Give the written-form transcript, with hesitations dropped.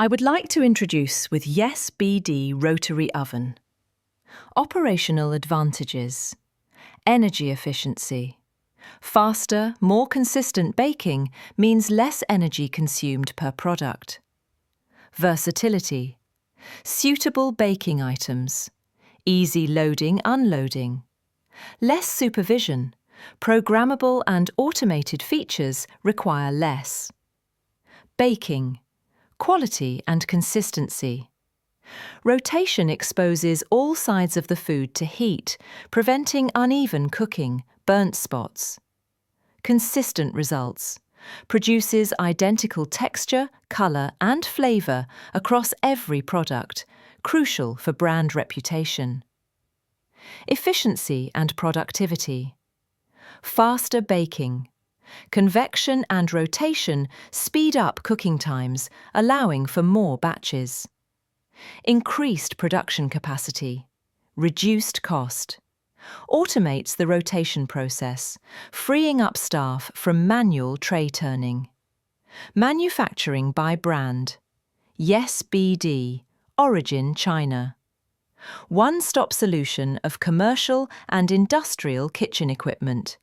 I would like to introduce with Yes BD Rotary Oven. Operational advantages: energy efficiency. Faster, more consistent baking means less energy consumed per product. Versatility. Suitable baking items. Easy loading, unloading. Less supervision. Programmable and automated features require less. Baking. Quality and consistency. Rotation exposes all sides of the food to heat, preventing uneven cooking, burnt spots. Consistent results. Produces identical texture, colour and flavour across every product, crucial for brand reputation. Efficiency and productivity. Faster baking. Convection and rotation speed up cooking times, allowing for more batches. Increased production capacity. Reduced cost. Automates the rotation process, freeing up staff from manual tray turning. Manufacturing by brand. Yes BD, origin China. One-stop solution of commercial and industrial kitchen equipment.